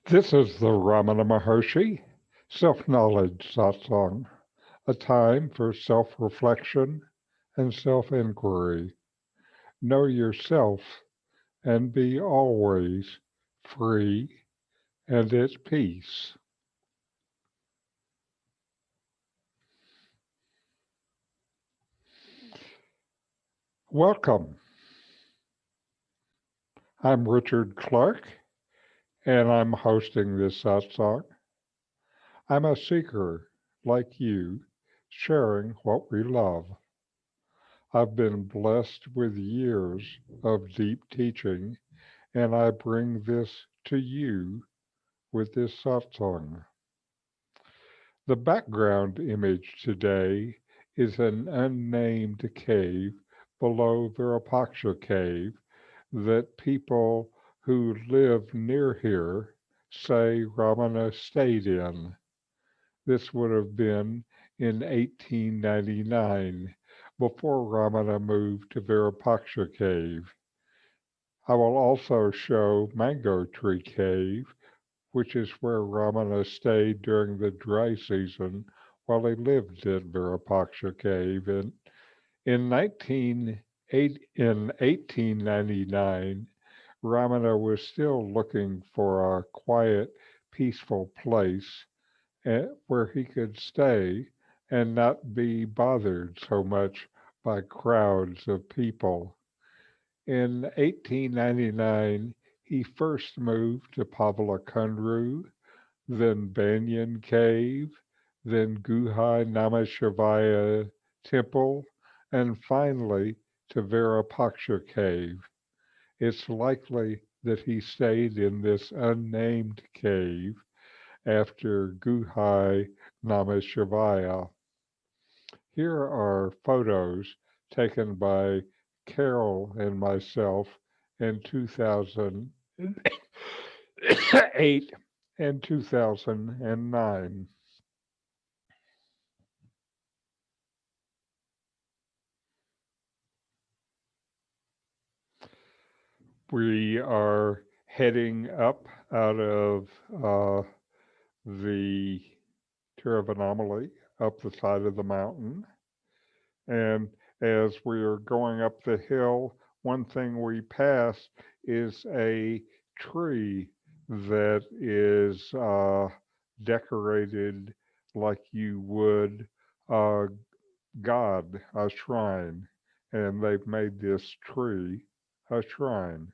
This is the Ramana Maharshi Self-Knowledge Satsang, a time for self-reflection and self-inquiry. Know yourself and be always free and at peace. Welcome. I'm Richard Clarke, and I'm hosting this satsang. I'm a seeker like you, sharing what we love. I've been blessed with years of deep teaching, and I bring this to you with this satsang. The background image today is an unnamed cave below Virupaksha Cave that people who live near here say Ramana stayed in. This would have been in 1899, before Ramana moved to Virupaksha Cave. I will also show Mango Tree Cave, which is where Ramana stayed during the dry season while he lived at Virupaksha Cave. And in 1899, Ramana was still looking for a quiet, peaceful place where he could stay and not be bothered so much by crowds of people. In 1899, he first moved to Pavalakundru, then Banyan Cave, then Guhai Namashivaya Temple, and finally to Virupaksha Cave. It's likely that he stayed in this unnamed cave after Guhai Namashivaya. Here are photos taken by Carol and myself in 2008 and 2009. We are heading up out of the Tiruvannamalai, up the side of the mountain. And as we are going up the hill, one thing we pass is a tree that is decorated like you would a god, a shrine. And they've made this tree a shrine.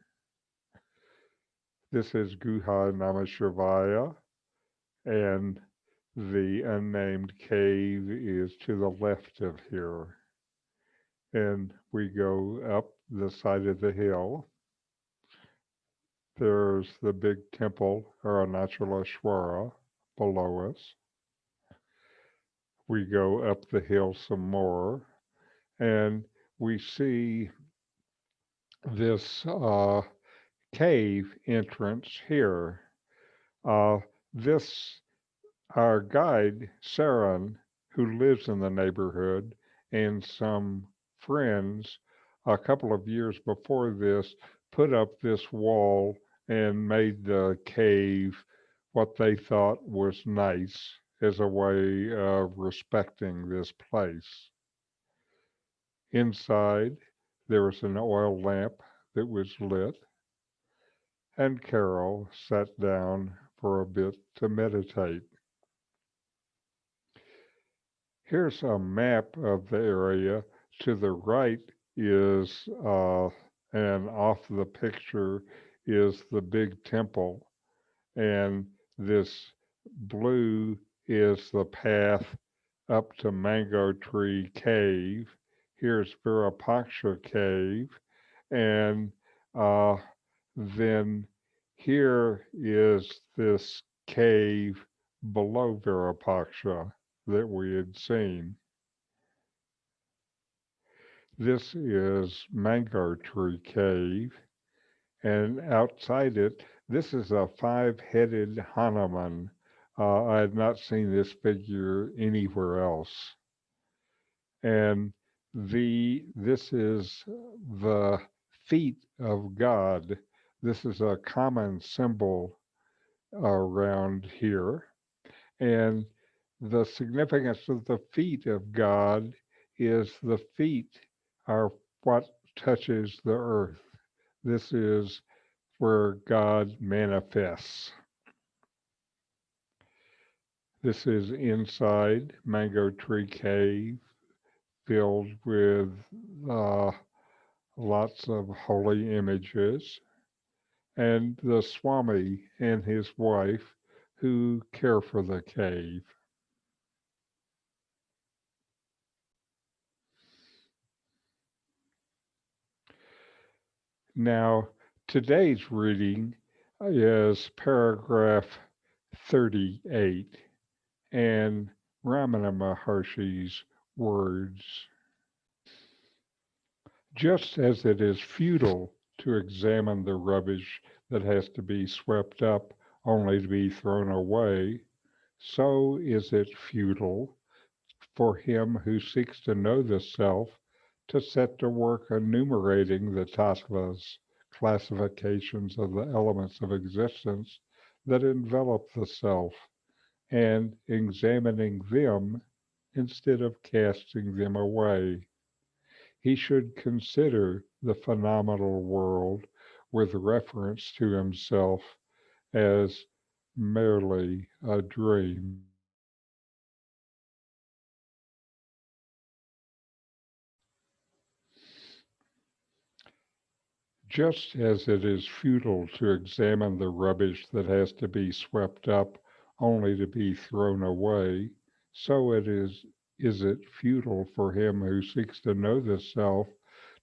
This is Guha Namashivaya, and the unnamed cave is to the left of here. And we go up the side of the hill. There's the big temple, Arunachaleshwara, below us. We go up the hill some more, and we see this cave entrance here. Uh, this, our guide, Saran, who lives in the neighborhood, and some friends a couple of years before this put up this wall and made the cave what they thought was nice as a way of respecting this place. Inside, there was an oil lamp that was lit, and Carol sat down for a bit to meditate. Here's a map of the area. To the right is, and off the picture is the big temple. And this blue is the path up to Mango Tree Cave. Here's Virupaksha Cave. And uh, then here is this cave below Virupaksha that we had seen. This is Mango Tree Cave, and outside it, this is a five-headed Hanuman. I had not seen this figure anywhere else. And this is the feet of God. This is a common symbol around here. And the significance of the feet of God is the feet are what touches the earth. This is where God manifests. This is inside Mango Tree Cave, filled with uh, lots of holy images, and the Swami and his wife who care for the cave. Now, today's reading is paragraph 38 and Ramana Maharshi's words. Just as it is futile to examine the rubbish that has to be swept up only to be thrown away, so is it futile for him who seeks to know the self to set to work enumerating the tattvas, classifications of the elements of existence that envelop the self, and examining them instead of casting them away. He should consider the phenomenal world with reference to himself as merely a dream. Just as it is futile to examine the rubbish that has to be swept up only to be thrown away, so is it futile for him who seeks to know the self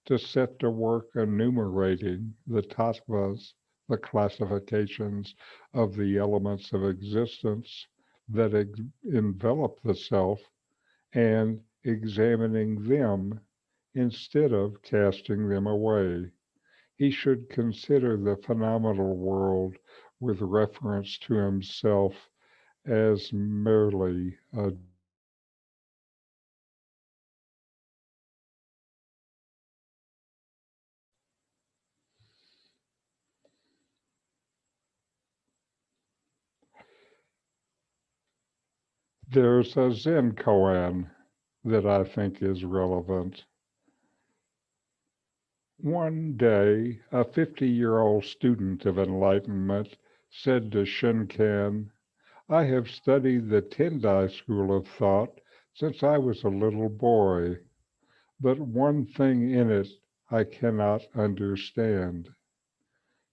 to set to work enumerating the tattvas, the classifications of the elements of existence that envelop the self, and examining them instead of casting them away. He should consider the phenomenal world with reference to himself as merely a there's a Zen koan that I think is relevant. One day, a 50-year-old student of enlightenment said to Shinkan, I have studied the Tendai school of thought since I was a little boy, but one thing in it I cannot understand.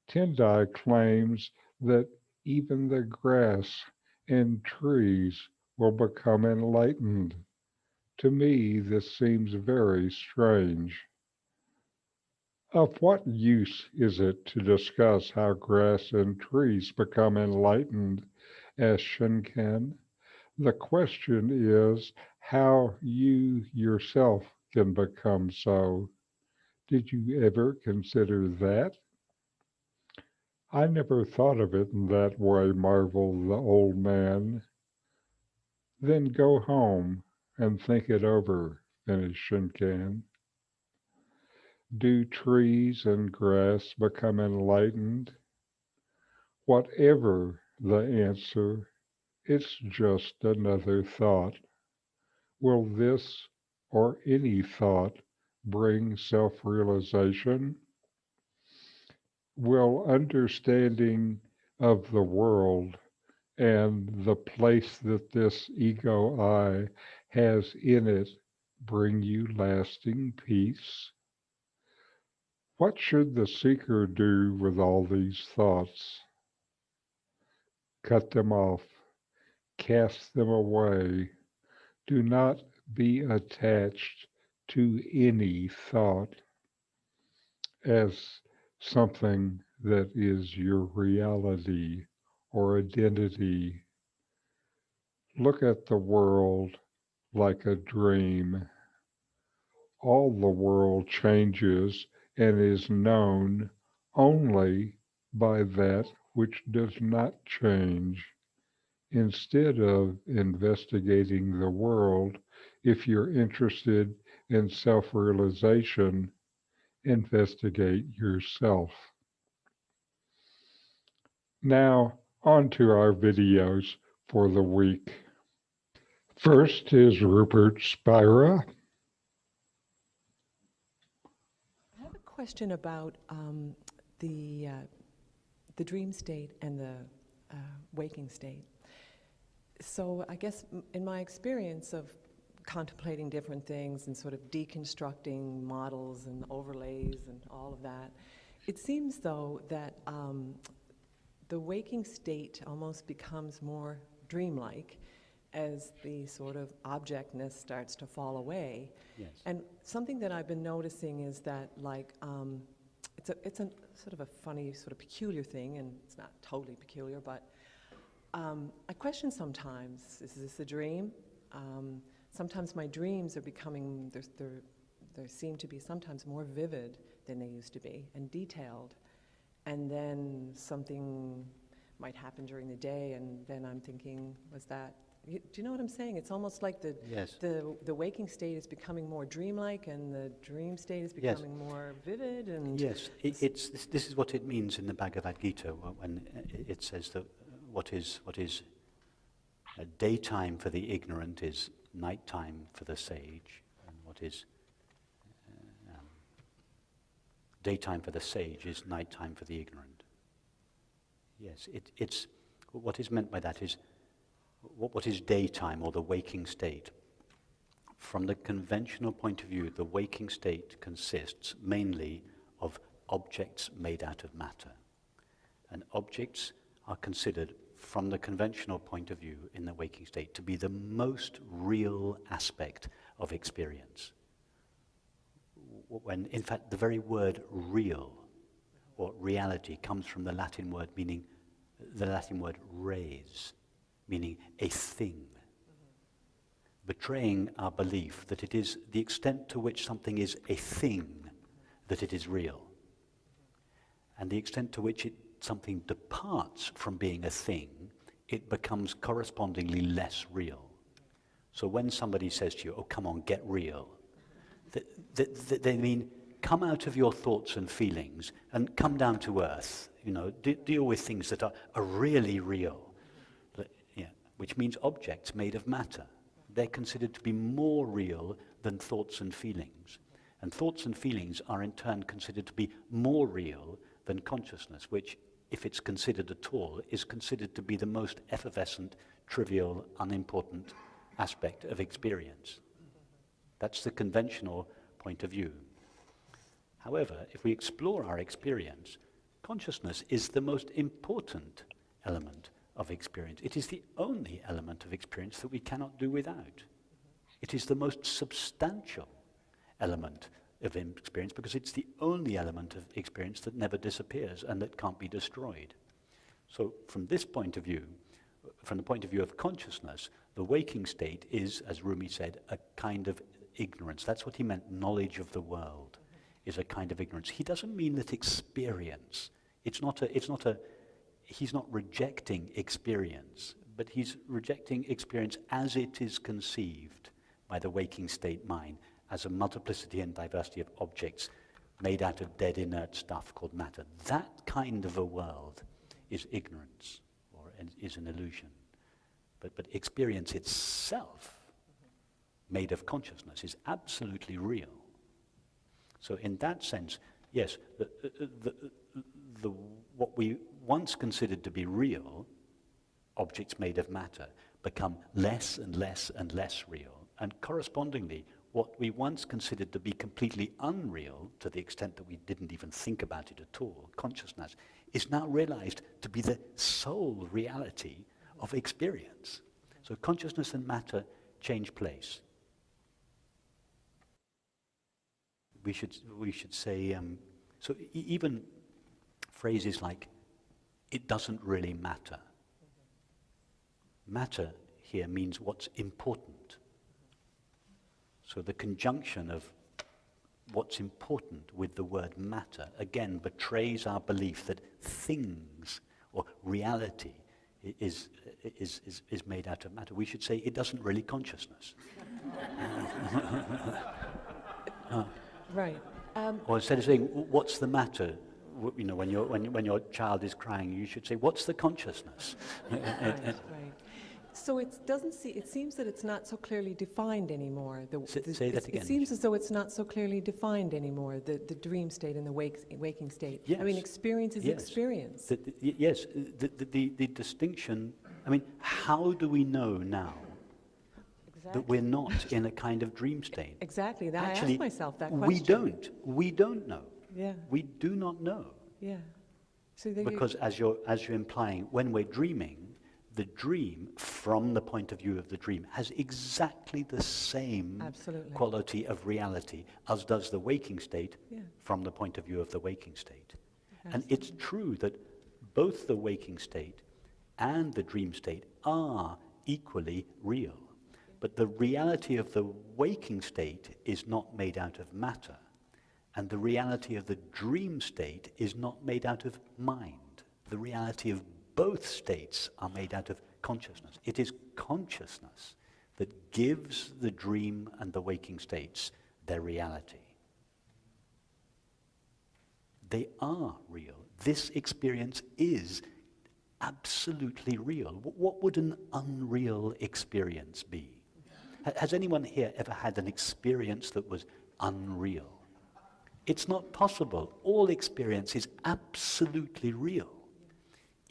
Tendai claims that even the grass and trees will become enlightened. To me, this seems very strange. Of what use is it to discuss how grass and trees become enlightened? Asked Shinken. The question is how you yourself can become so. Did you ever consider that? I never thought of it in that way, marveled the old man. Then go home and think it over, finished Shinken. Do trees and grass become enlightened? Whatever the answer, it's just another thought. Will this or any thought bring self-realization? Will understanding of the world and the place that this ego I has in it bring you lasting peace? What should the seeker do with all these thoughts? Cut them off, cast them away. Do not be attached to any thought as something that is your reality or identity. Look at the world like a dream. All the world changes and is known only by that which does not change. Instead of investigating the world, if you're interested in self-realization, investigate yourself. Now, On to our videos for the week. First is Rupert Spira. I have a question about the dream state and the waking state. So I guess in my experience of contemplating different things and sort of deconstructing models and overlays and all of that, it seems though that the waking state almost becomes more dreamlike as the sort of objectness starts to fall away. Yes. And something that I've been noticing is that, like, it's a sort of a funny, sort of peculiar thing, and it's not totally peculiar, but I question sometimes, is this a dream? Sometimes my dreams are becoming, they seem to be sometimes more vivid than they used to be, and detailed. And then something might happen during the day, and then I'm thinking, was that, do you know what I'm saying? It's almost like Yes. the waking state is becoming more dreamlike, and the dream state is becoming more vivid. And yes, this is what it means in the Bhagavad Gita when it says that what is a daytime for the ignorant is nighttime for the sage, and what is daytime for the sage is nighttime for the ignorant. Yes, it's what is meant by that is what is daytime or the waking state. From the conventional point of view, the waking state consists mainly of objects made out of matter. And objects are considered, from the conventional point of view in the waking state, to be the most real aspect of experience. When, in fact, the very word real or reality comes from the Latin word res, meaning a thing, betraying our belief that it is the extent to which something is a thing that it is real, and the extent to which something departs from being a thing, it becomes correspondingly less real. So when somebody says to you, "Oh, come on, get real," they mean come out of your thoughts and feelings and come down to earth. You know, deal with things that are really real. Which means objects made of matter. They're considered to be more real than thoughts and feelings. And thoughts and feelings are in turn considered to be more real than consciousness, which, if it's considered at all, is considered to be the most effervescent, trivial, unimportant aspect of experience. That's the conventional point of view. However, if we explore our experience, consciousness is the most important element of experience. It is the only element of experience that we cannot do without. It is the most substantial element of experience because it's the only element of experience that never disappears and that can't be destroyed. So from this point of view, from the point of view of consciousness, the waking state is, as Rumi said, a kind of ignorance. That's what he meant, knowledge of the world is a kind of ignorance. He doesn't mean that experience, he's not rejecting experience, but he's rejecting experience as it is conceived by the waking state mind, as a multiplicity and diversity of objects made out of dead inert stuff called matter. That kind of a world is ignorance, or is an illusion. But experience itself, made of consciousness, is absolutely real. So in that sense, yes, what we once considered to be real, objects made of matter, become less and less and less real. And correspondingly, what we once considered to be completely unreal, to the extent that we didn't even think about it at all, consciousness, is now realized to be the sole reality of experience. So consciousness and matter change place. We should say, even phrases like, "it doesn't really matter." Matter here means what's important. So the conjunction of what's important with the word matter, again, betrays our belief that things or reality is made out of matter. We should say, "it doesn't really consciousness." Right. Or instead of saying, "what's the matter?" when your child is crying, you should say, "What's the consciousness?" Right, right. So it seems that it's not so clearly defined anymore. Say that again. It seems as though it's not so clearly defined anymore, the dream state and the waking state. Yes. I mean, experience is Yes. experience. Yes, the distinction, I mean, how do we know now that we're not in a kind of dream state? Exactly. I Actually, asked myself that question. We don't know. Yeah. We do not know. Yeah. So there Because as you're implying, when we're dreaming, the dream, from the point of view of the dream, has exactly the same Absolutely. quality of reality as does the waking state Yeah. from the point of view of the waking state. And Absolutely. it's true that both the waking state and the dream state are equally real. But the reality of the waking state is not made out of matter, and the reality of the dream state is not made out of mind. The reality of both states are made out of consciousness. It is consciousness that gives the dream and the waking states their reality. They are real. This experience is absolutely real. What would an unreal experience be? Has anyone here ever had an experience that was unreal? It's not possible. All experience is absolutely real.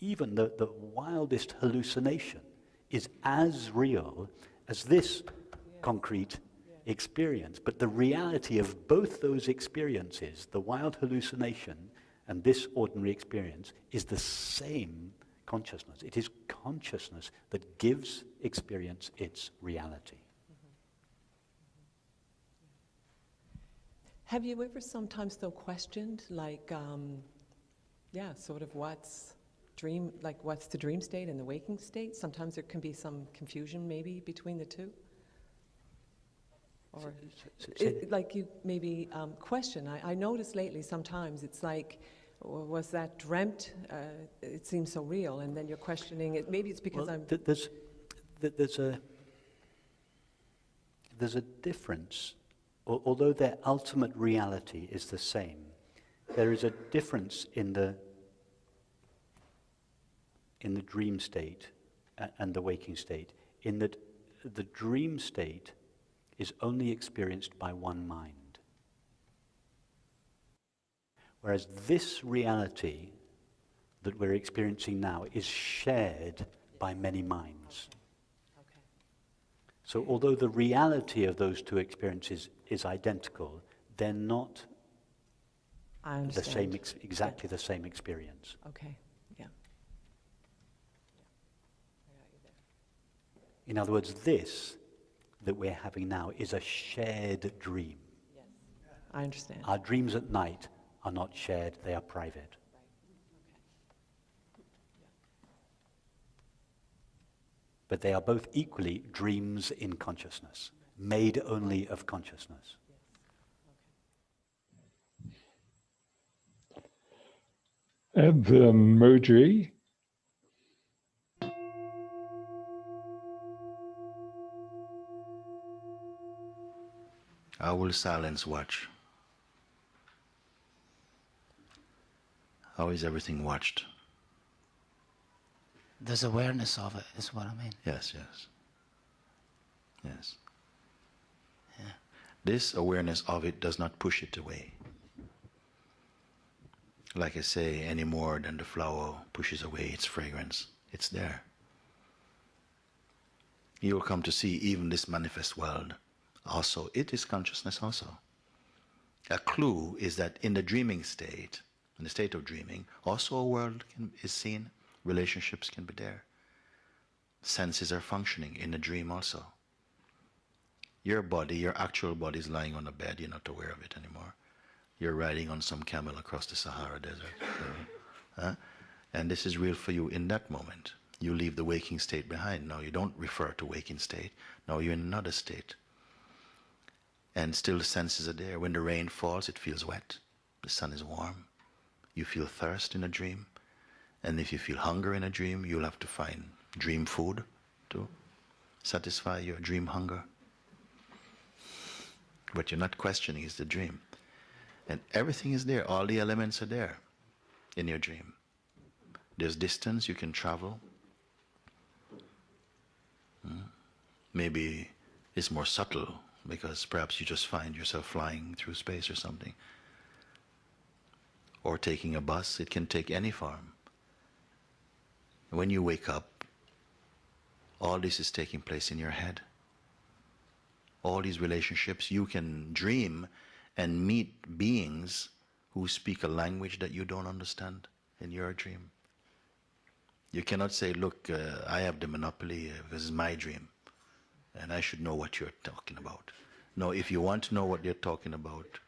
Even the wildest hallucination is as real as this concrete experience. But the reality of both those experiences, the wild hallucination and this ordinary experience, is the same consciousness. It is consciousness that gives experience its reality. Have you ever sometimes, though, questioned, like, sort of what's the dream state and the waking state? Sometimes there can be some confusion, maybe, between the two? Or, like you maybe question. I notice lately sometimes it's like, was that dreamt? It seems so real, and then you're questioning it. Maybe it's because there's a difference. Although their ultimate reality is the same, there is a difference in the dream state and the waking state, in that the dream state is only experienced by one mind. Whereas this reality that we're experiencing now is shared by many minds. So although the reality of those two experiences is identical, they're not the same exactly the same experience. Okay, yeah. In other words, this that we're having now is a shared dream. Yes, I understand. Our dreams at night are not shared, they are private. But they are both equally dreams in consciousness, made only of consciousness. And then Mooji. How will silence watch? How is everything watched? There's awareness of it, is what I mean. Yes. Yeah. This awareness of it does not push it away. Like I say, any more than the flower pushes away its fragrance. It's there. You will come to see even this manifest world. Also, it is consciousness also. A clue is that in the dreaming state, in the state of dreaming, also a world is seen. Relationships can be there. Senses are functioning in the dream also. Your body, your actual body is lying on a bed, you're not aware of it anymore. You're riding on some camel across the Sahara Desert. And this is real for you in that moment. You leave the waking state behind. Now you don't refer to waking state. Now you're in another state. And still the senses are there. When the rain falls, it feels wet. The sun is warm. You feel thirst in a dream. And if you feel hunger in a dream, you'll have to find dream food to satisfy your dream hunger. What you're not questioning is the dream. And everything is there. All the elements are there. in your dream. There's distance you can travel. Maybe it's more subtle because perhaps you just find yourself flying through space or something. Or taking a bus. It can take any form. When you wake up, all this is taking place in your head. All these relationships, you can dream and meet beings who speak a language that you don't understand in your dream. You cannot say, look, I have the monopoly because it's my dream and I should know what you're talking about. No, if you want to know what you're talking about,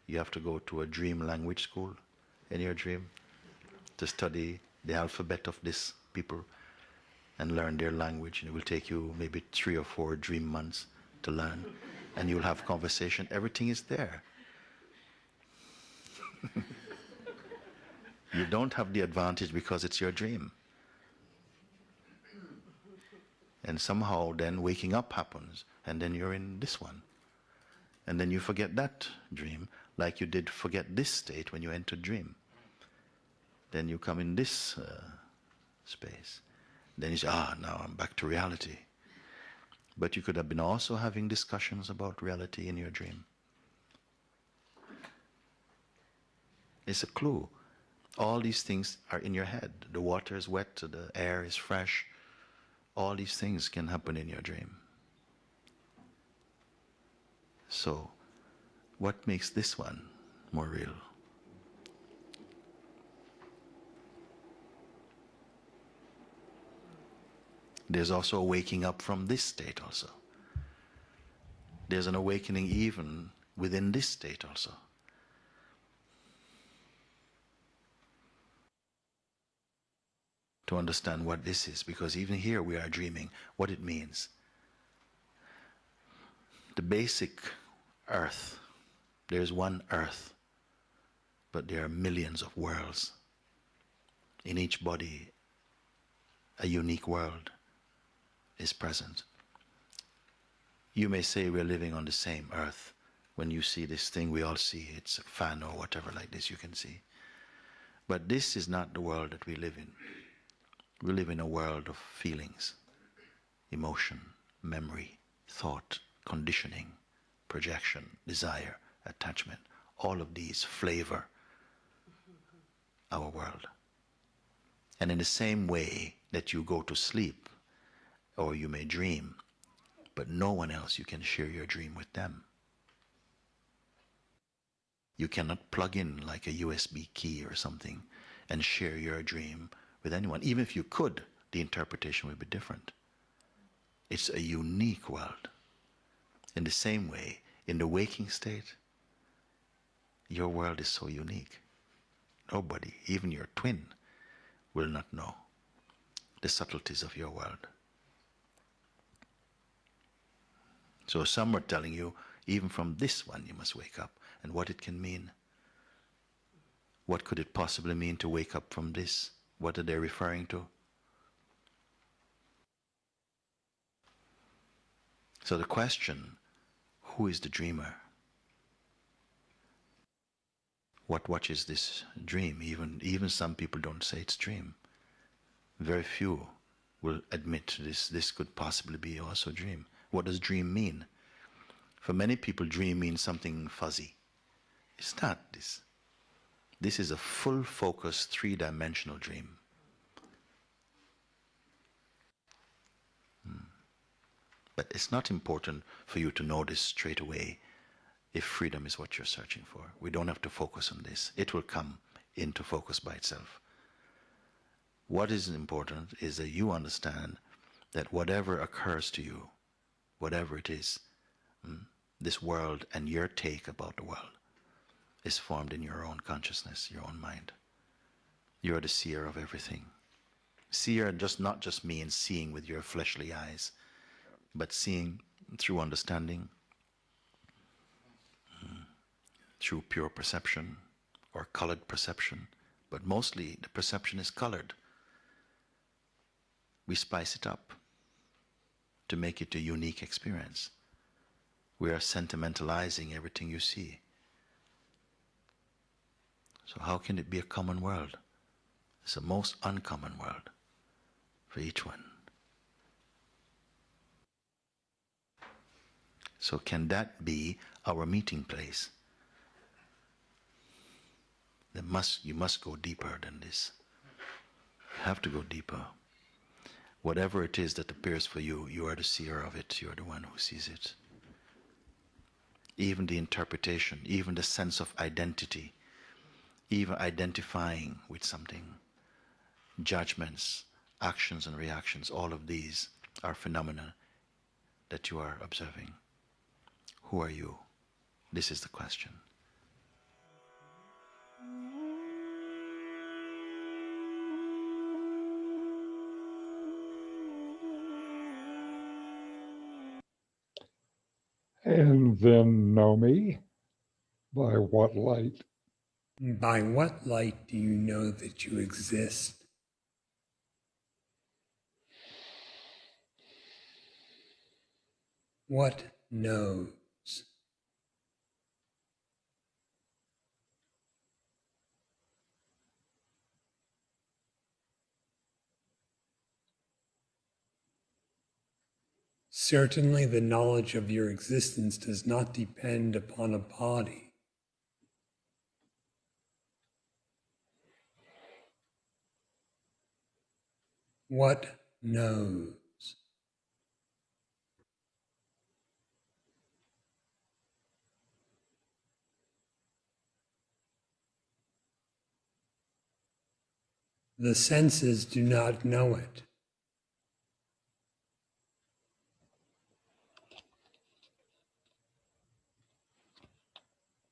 you have to go to a dream language school in your dream to study the alphabet of these people and learn their language. And it will take you maybe 3 or 4 dream months to learn. And you'll have conversation. Everything is there. You don't have the advantage because it's your dream. And somehow then waking up happens, and then you're in this one. And then you forget that dream, like you did forget this state when you entered dream. Then you come in this space. Then you say, now I'm back to reality. But you could have been also having discussions about reality in your dream. It's a clue. All these things are in your head. The water is wet, the air is fresh. All these things can happen in your dream. So, what makes this one more real? There's also a waking up from this state also. There's an awakening even within this state also. To understand what this is, because even here we are dreaming what it means. The basic earth, there's one earth, but there are millions of worlds. In each body, a unique world is present. You may say we're living on the same earth. When you see this thing, we all see it's a fan or whatever like this you can see. But this is not the world that we live in. We live in a world of feelings, emotion, memory, thought, conditioning, projection, desire, attachment. All of these flavor our world. And in the same way that you go to sleep, or you may dream, but no one else you can share your dream with them. You cannot plug in like a USB key or something and share your dream with anyone. Even if you could, the interpretation would be different. It's a unique world. In the same way, in the waking state, your world is so unique. Nobody, even your twin, will not know the subtleties of your world. So some are telling you, even from this one you must wake up, and what it can mean. What could it possibly mean to wake up from this? What are they referring to? So the question, who is the dreamer? What is this dream? Even some people don't say it's dream. Very few will admit this could possibly be also dream. What does dream mean? For many people, dream means something fuzzy. It's not this. This is a full focus, 3-dimensional dream. But it's not important for you to know this straight away if freedom is what you're searching for. We don't have to focus on this. It will come into focus by itself. What is important is that you understand that whatever occurs to you, whatever it is, this world and your take about the world is formed in your own consciousness, your own mind. You're the seer of everything. Seer not just means seeing with your fleshly eyes, but seeing through understanding, through pure perception or colored perception. But mostly the perception is colored. We spice it up to make it a unique experience. We are sentimentalizing everything you see. So how can it be a common world? It's the most uncommon world for each one. So can that be our meeting place? You must go deeper than this. You have to go deeper. Whatever it is that appears for you, you are the seer of it. You are the one who sees it. Even the interpretation, even the sense of identity, even identifying with something, judgments, actions and reactions, all of these are phenomena that you are observing. Who are you? This is the question. And then Nome, by what light? By what light do you know that you exist? What knows? Certainly, the knowledge of your existence does not depend upon a body. What knows? The senses do not know it.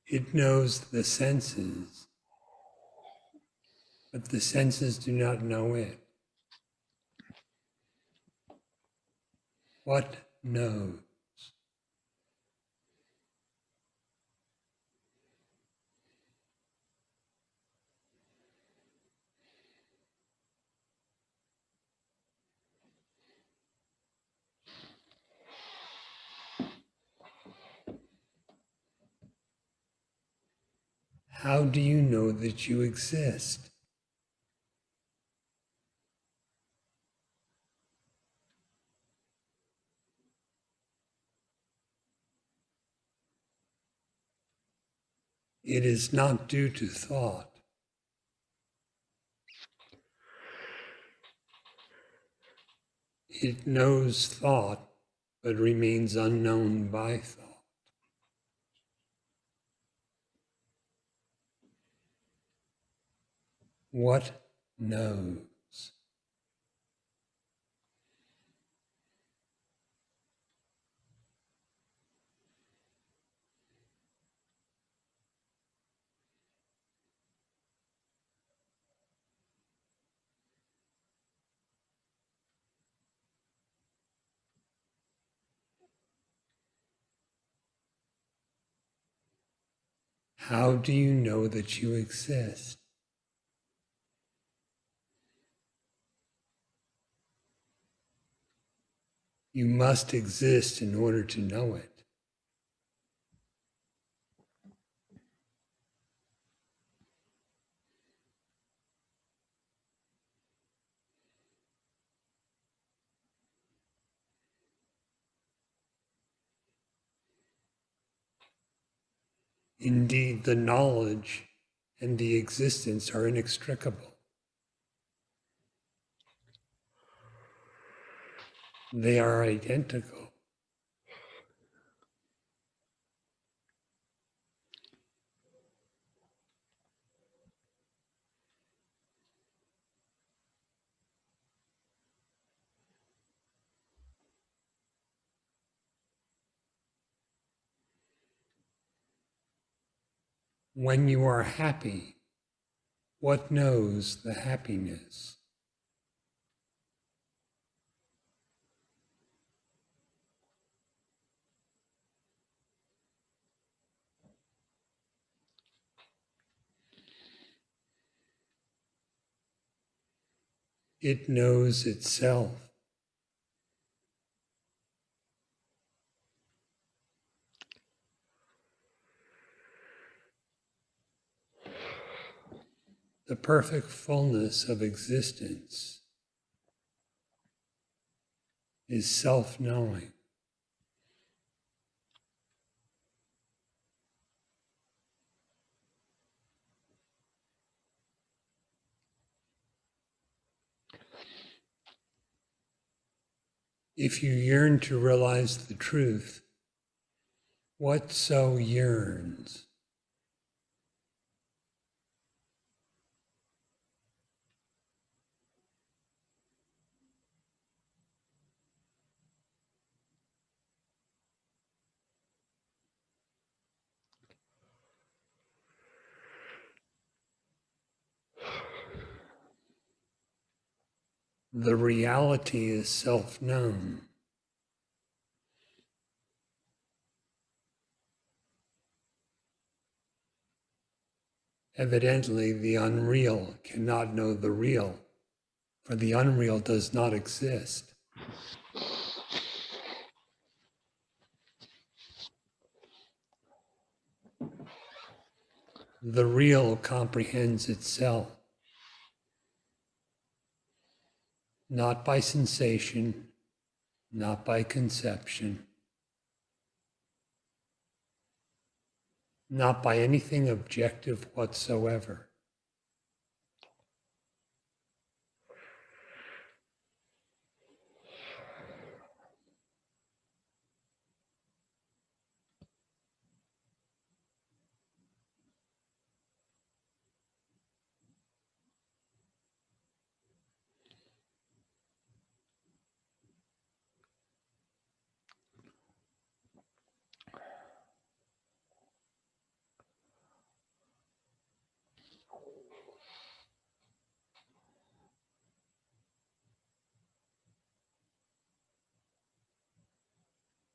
It knows the senses, but the senses do not know it. What knows? How do you know that you exist? It is not due to thought. It knows thought, but remains unknown by thought. What knows? How do you know that you exist? You must exist in order to know it. Indeed, the knowledge and the existence are inextricable. They are identical. When you are happy, what knows the happiness? It knows itself. the perfect fullness of existence is self-knowing. If you yearn to realize the truth, what so yearns? The reality is self-known. Evidently, the unreal cannot know the real, for the unreal does not exist. The real comprehends itself, not by sensation, not by conception, not by anything objective whatsoever.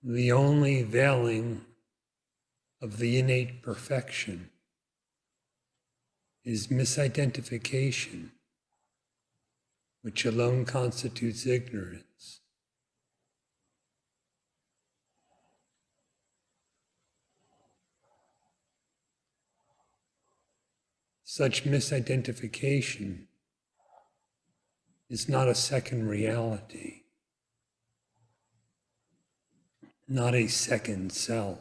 The only veiling of the innate perfection is misidentification, which alone constitutes ignorance. Such misidentification is not a second reality, not a second self.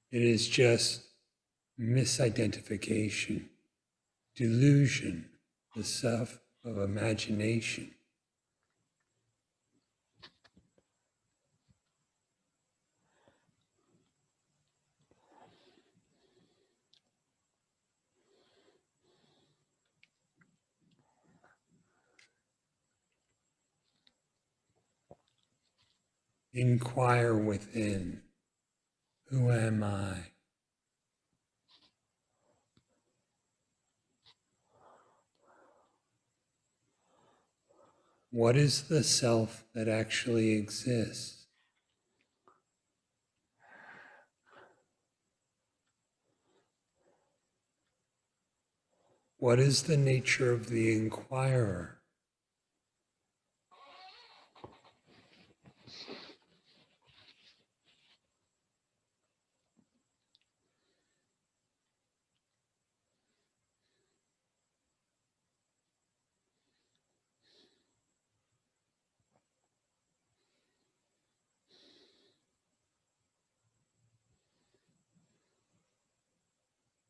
It is just misidentification, delusion, the self of imagination. Inquire within, who am I? What is the self that actually exists? What is the nature of the inquirer?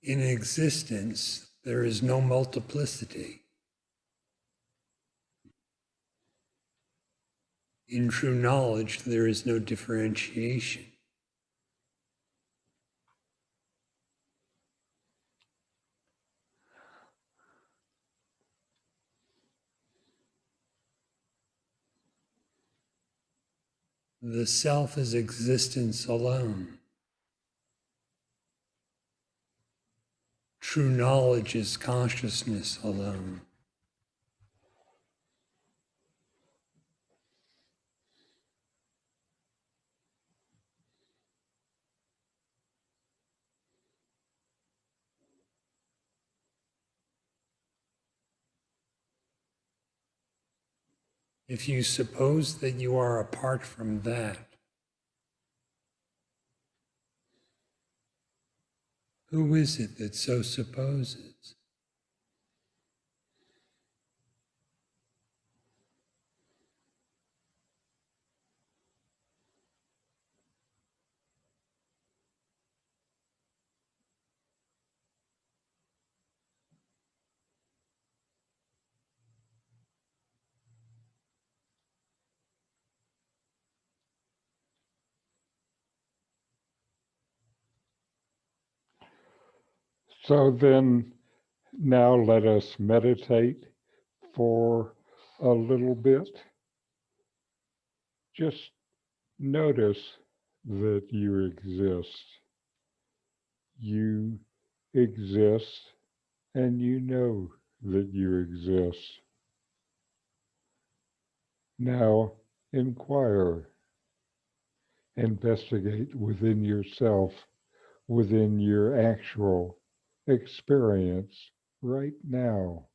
In existence, there is no multiplicity. In true knowledge, there is no differentiation. The self is existence alone. True knowledge is consciousness alone. If you suppose that you are apart from that, who is it that so supposes? So then, now let us meditate for a little bit. Just notice that you exist. You exist, and you know that you exist. Now inquire, investigate within yourself, within your actual experience right now.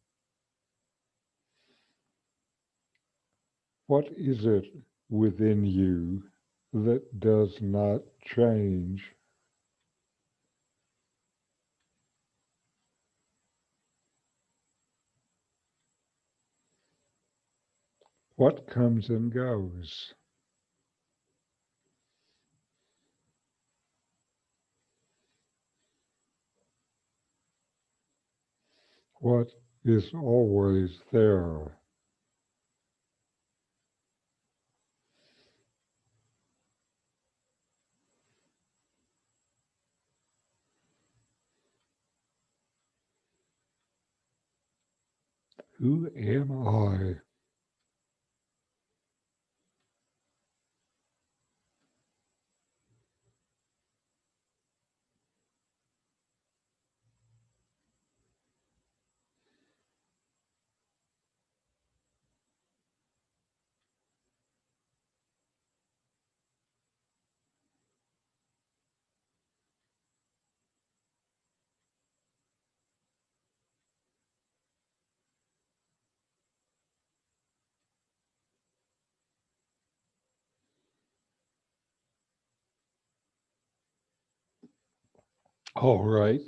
What is it within you that does not change? What comes and goes? What is always there? Who am I? All right,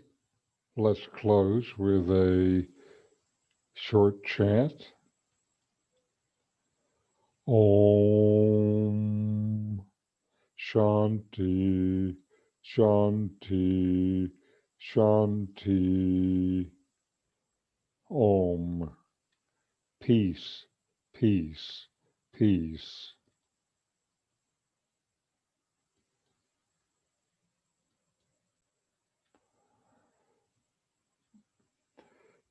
let's close with a short chant. Om Shanti Shanti Shanti. Om. Peace, peace, peace.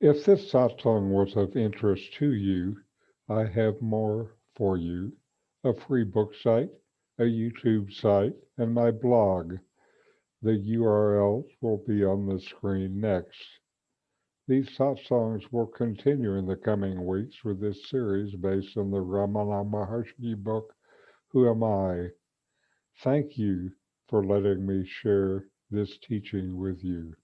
If this satsang was of interest to you, I have more for you: a free book site, a YouTube site, and my blog. The URLs will be on the screen next. These satsangs will continue in the coming weeks with this series based on the Ramana Maharshi book, Who Am I? Thank you for letting me share this teaching with you.